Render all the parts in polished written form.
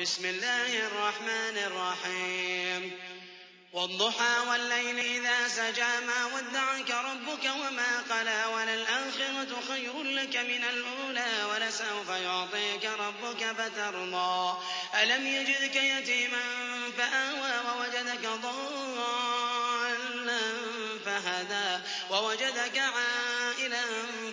بسم الله الرحمن الرحيم والضحى والليل إذا سجى ما ودعك ربك وما قلى وللآخرة خير لك من الأولى ولسوف يعطيك ربك فترضى ألم يجدك يتيما فآوى ووجدك ضالا فهدى ووجدك عائلا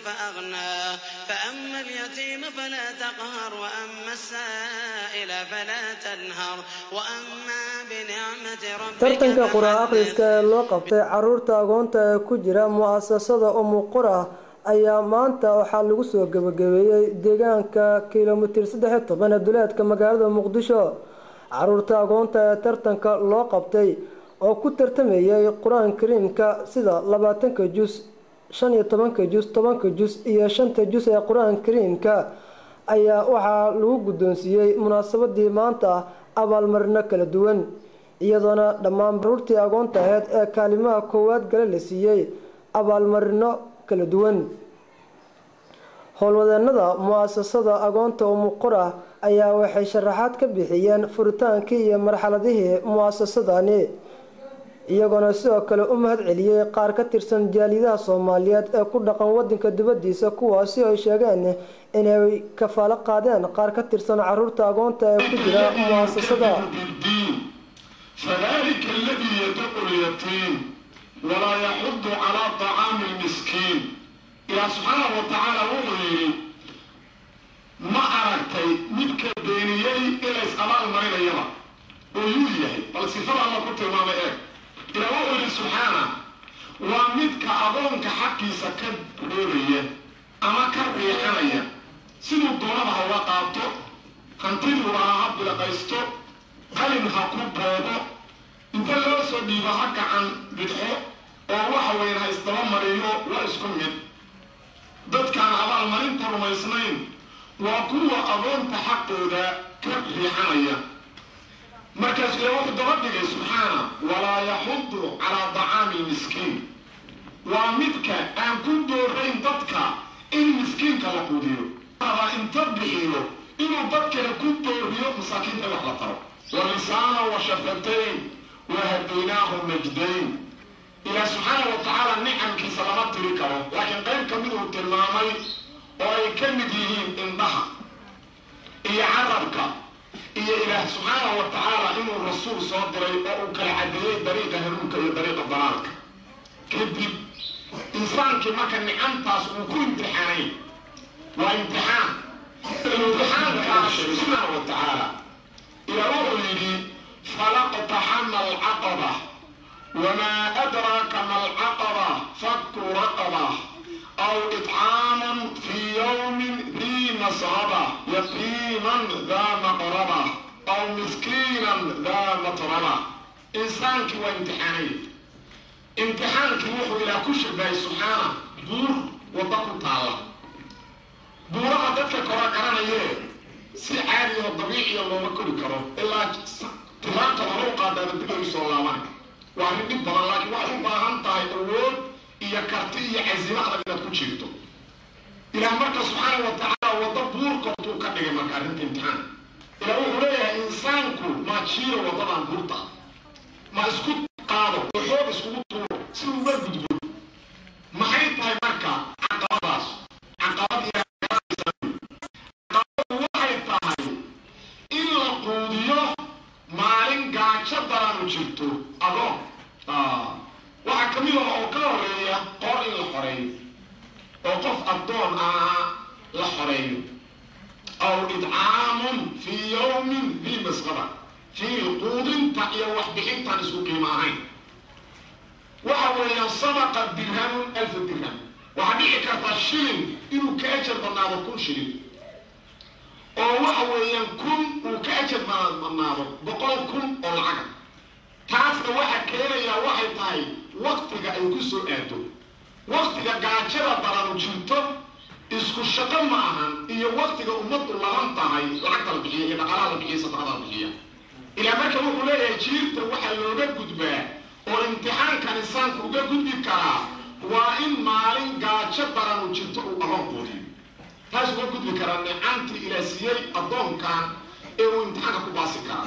فأغنى فأما اليتيم فلا تقهر وأما السائل فلا تنهر وأما بنعمة ربك tartanka quraan akhriska ee loo qabtay caruurta agoonta ee ku jira mu'asasada Umuqura ayaa maanta waxaa lagu soo gabagabeeyay deegaanka kiiloomitir 13 ee duleedka magaalada Muqdisho caruurta agoonta ee tartanka loo qabtay oo ku tartamayay quraan kariimka sida 20 juz 15 juz 10 juz iyo 5 juz ee quraan kariimka ayaa waxaa lagu guddoonsiiyay munaasabadii maanta abaalmarino kala duwan iyadoona dhammaan caruurtii agoonta ahayd ee kaalimaha koowaad gala la siiyay abaalmarino kala duwan howlwadeenada mu'asasada agoonta Umuqura ayaa waxay sharaxaad ka bixiyeen furitaankii iyo marxaladihii mu'asasadani iyagoona sidoo kale u mahad celiyay qaar ka tirsan jaaliyadaha Soomaaliyeed ee ku dhaqan wadanka dibadiisa kuwaasi oo sheegeen inay kafaalo qaadeen qaar ka tirsan caruurta agoonta ee ku jira mu'asasada فذلك الذي يدعو اليتيم ولا يحض على طعام المسكين إلى سبحانه وتعالى وغيره ما أردتي مدك بينيي إلى إسقاط المريض يلا ويوليه بل سفر الله كنت إمام إيه إلى وغيره سبحانه ومدك أظنك حقي سكد روريه أما كربي حنيا سنو الدولة هو قاطو هنتين وراء عبد لقيستو qalin ha ku boodo inta loo soo dhiibo ha gacan bidxo oo waxa weyn ha isdaba mariyo waa isku mid dadkaan abaalmarinta rumaysnayn waa kuwa adoonta xaqooda ka riixanaya markaas ilaa wuxuu daba dhigay subxaana walaa yaxudu calaa dacaami lmiskiin waa midka aan ku doorayn dadka in miskiinka la quudiyo inta bixiyo inuu dadkana ku dooriyo masaakiinta wax la taro ولسانا وشفتين وهديناه النجدين إلى سبحانه وتعالى النعم كي سلامات تريكه لكن غير كمده التلمامي وأي كمديهين انضحى إيا عربك إيا إله سبحانه وتعالى إنه الرسول صدري أو كالعدلية طريقة هنوك إيا طريقة ضلالك كذب إنسان كما كان نعم تاسو وكل امتحانين وامتحان الامتحان كان سبحانه وتعالى إلى رؤيه فلقتحم العقبة وما أدراك ما العقبة فك رقبة أو إطعام في يوم ذي مسغبة يتيما ذا مقربة أو مسكينا ذا مطربة إنسانك وامتحاني امتحانك يوحو إلى كشف باي سبحانه دور وضقوا تعالى دورها ذاتك كراكرانا يه si caadi oo dabiici ah loo kori karo ilaa timaanta loo qaadado dib u soo laaban waa mid badan laakiin waxa u baahan tahay awood iyo karti iyo azima adag inaad ku jirto ilaa marka subxaanahu wa ta'ala wada buurka uu ka dhigay marka arrinta imtixaan ilaa wuxuu leeyahay insaanku ma jiro wadadan buurta ma isku qaado xoog isku tuuro si uu uga gudbo maxay tahay marka caqabadaas caqabad jirto adoon waxa kamid ah oo ka horeeya qor in la xoreeyo oo qof adoon la xoreeyo aw idcaamun fi yawmin bi masqaba fi qudinta iyo wax bixintan isku qiimahayn waxa weeyaan sadaqa dirham 1000 dirham waxa dhici karta shilin inuu ka ajar banaado 1000 shilin oo waxa weeyaan 1000 uu ka ajar banaado 100,000 oo lacag taasna waxa keenaya waxay tahay waqtiga ay ku soo aado waqtiga gaajada badan jirto isku shaqo ma ahan iyo waqtiga ummadu laban tahay lacagta la bixiyo dhaqaalaha la bixiyo sadaqada la bixiyo ila marka wuxuu leeyahay jiirta waxa looga gudbaa oo imtixaankan insaanku uga gudbi karaa waa in maalin gaajo badan jirto uu adoon qoodiyo taas uga gudbi karaa nicaantii ilaasiyay adoonkan إيه امتحانك باسكا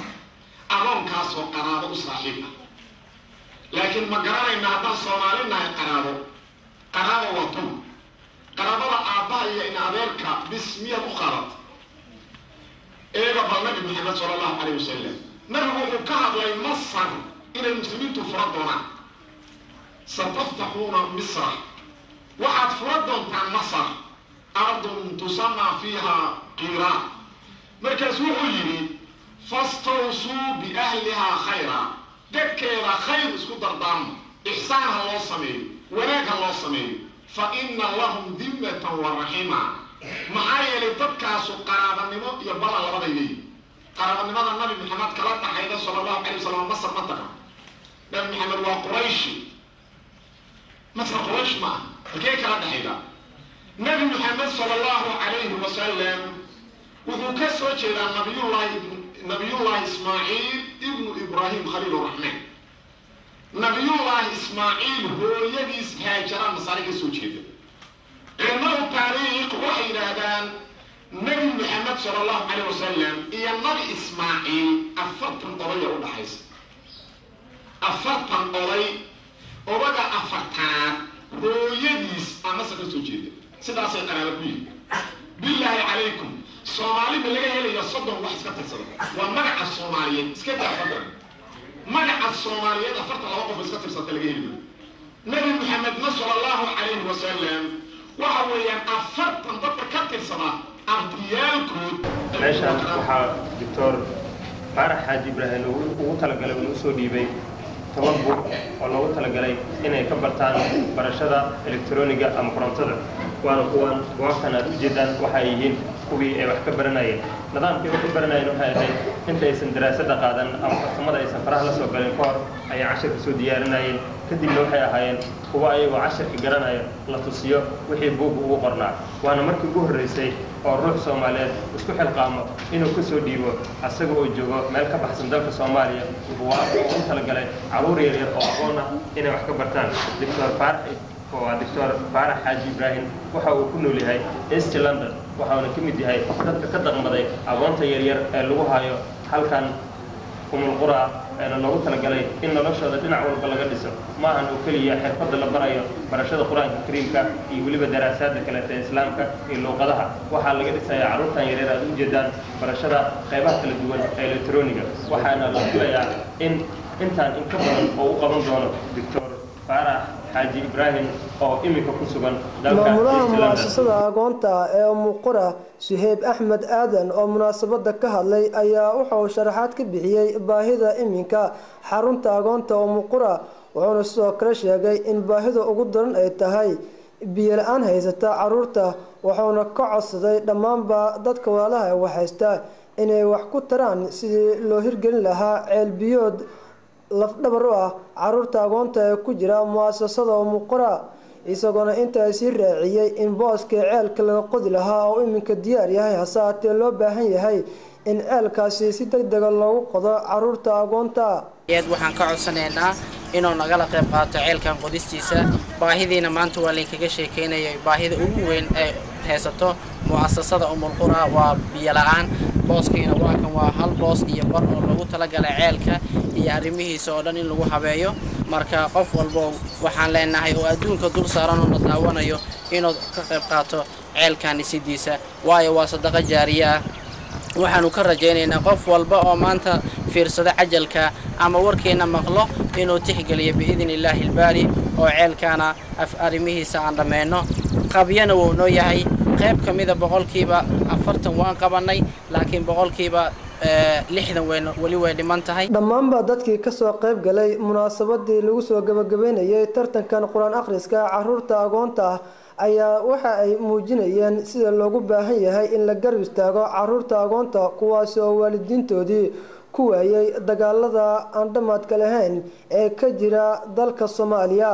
أظن كاسو قرابة صاحبة لكن ما قرأنا إن هذا الصومالي إنها قرابة وطن قرابة أعطاء إن أمريكا باسمية مخالط إيه بابا النبي محمد صلى الله عليه وسلم نبي كهب لي مصر إلى المسلمين تفردنا ستفتحون مصر وحد فردهم عن مصر أرض تسمى فيها قيراء مركز وحيري فاستوصوا بأهلها خيرا دكيرا خير اسكو دردام إحسانها الله سمين وناكها الله سمين فإن لهم ذمة ورحمة معايا لتبكاسوا قرابة النمو يبالا لبدا إليه قرابة النمو النبي محمد كلاتا حيدا صلى الله عليه وسلم مصر منطقة نبي محمد وقريشي مصر قريش ما كيف كلاتا حيدا نبي محمد صلى الله عليه وسلم وذو كسوة إلى نبي الله إسماعيل ابن إبراهيم خليل الرحمن نبي الله إسماعيل هو يجيس هاجرا مصاريك سوچيد إنه تاريخ وحي لهدان نبي محمد صلى الله عليه وسلم إيا نبي إسماعيل أفرطن قضية أولا حيث أفرطن قضية وبقى أفرطان هو يجيس أمسك سوچيد سيدا سيطان لكي بالله عليكم صومالي بلغة هيلي يصدهم واحد سكتر صدق ومرع الصوماليين سكتر أفضل مرع الصوماليين أفرط الوقف سكتر صدق لغيري نبي محمد صلى الله عليه وسلم وحويا أفرط انضبط كتر صدق أرضيالكم ماشا وحا دكتور فارح حاج إبراهيم وطلق من أسودي بي توبو ولو تلقى إنay ka bartaan barashada elektarooniga ama korontada waana kuwan goobtan aad u jeedaan waxa ay yihiin kuwii ay wax ka baranayeen nidaamkii wax ka baranayeen waxa ay tahay inta aysan daraasada qaadan ama farsamada aysan faraha la soo galin ka hor ayay casharka soo diyaarinayeen kadibna waxay ahaayeen kuwa ayagoo casharka garanaya la tusiyo wixii buug ugu qornaa waana markii ugu horeysay oo ruux Soomaaliyeed isku xilqaamo inuu ku soo dhiibo asaga oo joogo meel ka baxsan dalka Soomaaliya wuxuu u talagalay caruur yar oo aqoon ah inay wax ka bartaan دكتور فارح حاج إبراهيم وحاول كل لهاي إست لندن وحاول كمية هاي كذا مضي أبغى تغيير اللغة هاي هل كان القرى أنا لو قلت لك عليه إن نشر دنا أول بلغة لسه ما أنا وكلية حفظ البرايا برشاد القرآن الكريم كا يقولي بدراسات كلا الإسلام كا اللغة ده وحال لقيت سيعرض تغيير جدا برشاد خيبات الدول الإلكترونية وحنا لقيا إن كبر أو قبل دونه دكتور فارح حاج إبراهيم أو إمك كسبان maamulaha mu'asasada aqoonta ee Muqura Suhayb Ahmed Aadan oo munaasabada ka hadlay ayaa wuxuu sharaxaad ka bixiyay baahida iminka xarunta aqoonta oo Muqura wuxuuna soo kala sheegay in baahida ugu daran ay tahay biyo la'aan haysata caruurta wuxuuna ka codsaday dhammaanba dadka walaalaha wax haysta inay wax ku taraan sidii loo hirgelin lahaa ceel biyood lafdhabar u ah caruurta aqoonta ee ku jira mu'asasada Muqura isagoona inta ay sii raaciyay in booska ceelka laga qodi lahaa oo iminka diyaar yahay hasaatee loo baahan yahay in ceelkaasi si degdeg ah loogu qodo caruurta aqoonta waxaan ka codsanaynaa inuu nagala qayb qaato ceelkan qodistiisa baahidiina maanta waa la kaga sheekeynayay baahida ugu weyn ee haysato mu'asasada Muqura waa biyo la'aan booskiina waa hal boos iyo bar oo lagu talagalay ceelka iyo arrimihiisa oo dhan in lagu habeeyo marka qof walba waxaan leenahay oo adduunka dul saaran oo daawanayo inuu ka qayb qaato ceelkan sidiisa waayo waa sadaqa jaariya waxaanu ka rajaynaynaa qof walba oo maanta fiirsada cajalka ama warkeena maqlo inuu tixgeliyo biidnillaahi albaari oo ceelkana arrimihiisa aan dhameeno qabyana wuu noo yahay qayb kamida boqolkiiba 40 waan qabanay laakiin boqolkiiba 60 wali way dhiman tahay dhammaanba dadkii ka soo qayb galay munaasabadii lagu soo gabagabeynayay tartankan quraan akhriska caruurta aqoonta ayaa waxa ay muujinayeen sida loogu baahan yahay in la garab istaago caruurta aqoonta kuwaas oo waalidiintoodii ku waayay dagaalada aan dhamaadka lahayn ee ka jira dalka Soomaaliya